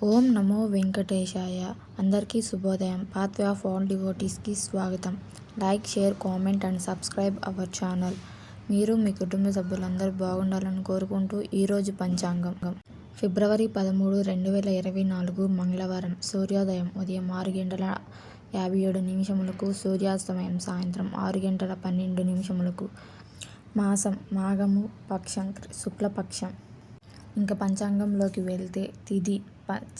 ఓం నమో వెంకటేశాయ. అందరికీ శుభోదయం. Pathway of all డివోటీస్కి స్వాగతం. Like, share, comment and subscribe our channel. మీరు మీ కుటుంబ సభ్యులందరూ బాగుండాలని కోరుకుంటూ ఈరోజు పంచాంగం. ఫిబ్రవరి 13, 2024 మంగళవారం. సూర్యోదయం ఉదయం 6:57 సూర్యాస్తమయం సాయంత్రం 6:12 మాసం మాఘము, పక్షం శుక్లపక్షం. ఇంకా పంచాంగంలోకి వెళ్తే తిథి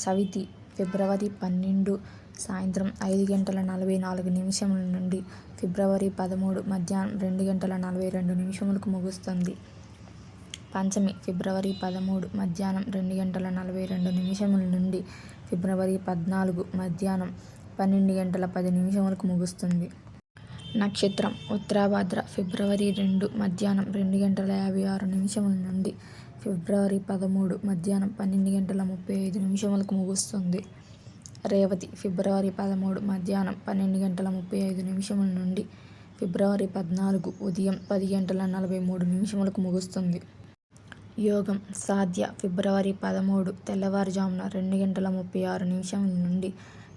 చవితి ఫిబ్రవరి 12 సాయంత్రం 5:44 నుండి ఫిబ్రవరి 13 మధ్యాహ్నం 2:42 ముగుస్తుంది. పంచమి ఫిబ్రవరి 13 మధ్యాహ్నం 2:42 నుండి ఫిబ్రవరి 14 మధ్యాహ్నం 12:10 ముగుస్తుంది. నక్షత్రం ఉత్తరాభాద్ర ఫిబ్రవరి 2 మధ్యాహ్నం 2:56 నుండి ఫిబ్రవరి 13 మధ్యాహ్నం 12:35 ముగుస్తుంది. రేవతి ఫిబ్రవరి 13 మధ్యాహ్నం 12:35 నుండి ఫిబ్రవరి 14 ఉదయం 10:43 ముగుస్తుంది. యోగం సాధ్య ఫిబ్రవరి 13 తెల్లవారుజామున 2:36 నుండి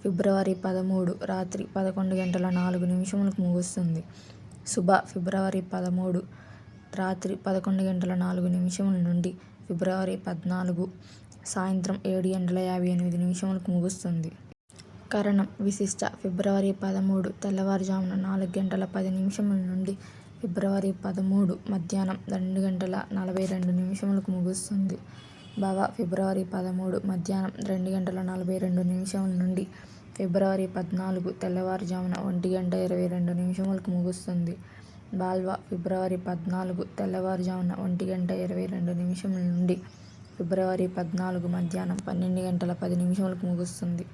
ఫిబ్రవరి 13 రాత్రి 11:04 ముగుస్తుంది. శుభ ఫిబ్రవరి 13 రాత్రి 11:04 నుండి ఫిబ్రవరి 14 సాయంత్రం 7:58 ముగుస్తుంది. కరణం విశిష్ట ఫిబ్రవరి 13 తెల్లవారుజామున 4:10 నుండి ఫిబ్రవరి 13 మధ్యాహ్నం 2:42 ముగుస్తుంది. భవ ఫిబ్రవరి 13 మధ్యాహ్నం 2:42 నుండి ఫిబ్రవరి 14 తెల్లవారుజామున 1:22 ముగుస్తుంది. బాల్వ ఫిబ్రవరి 14 తెల్లవారుజామున 1:22 నుండి ఫిబ్రవరి 14 మధ్యాహ్నం 12:10 ముగుస్తుంది.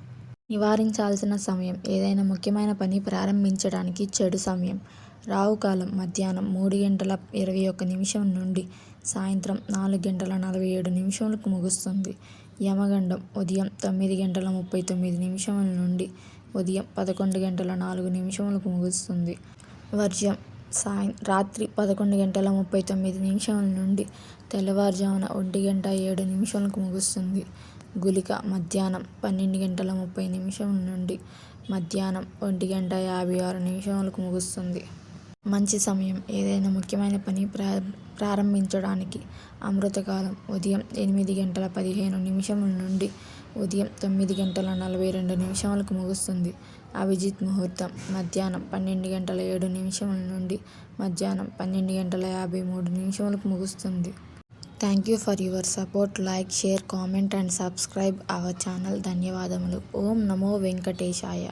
నివారించాల్సిన సమయం ఏదైనా ముఖ్యమైన పని ప్రారంభించడానికి చెడు సమయం. రాహుకాలం మధ్యాహ్నం 3:21 నుండి సాయంత్రం 4:47 ముగుస్తుంది. యమగండం ఉదయం 9:39 నుండి ఉదయం 11:04 ముగుస్తుంది. వర్జ్యం రాత్రి 11:39 నుండి తెల్లవారుజామున 1:07 ముగుస్తుంది. గుళిక మధ్యాహ్నం 12:30 నుండి మధ్యాహ్నం 1:56 ముగుస్తుంది. మంచి సమయం ఏదైనా ముఖ్యమైన పని ప్రారంభించడానికి. అమృతకాలం ఉదయం 8:15 నుండి ఉదయం 9:42 ముగుస్తుంది. అభిజిత్ ముహూర్తం మధ్యాహ్నం 12:07 నుండి మధ్యాహ్నం 12:53 ముగుస్తుంది. Thank you for your support. Like, share, comment and subscribe our channel. ధన్యవాదములు. ఓం నమో వెంకటేశాయ.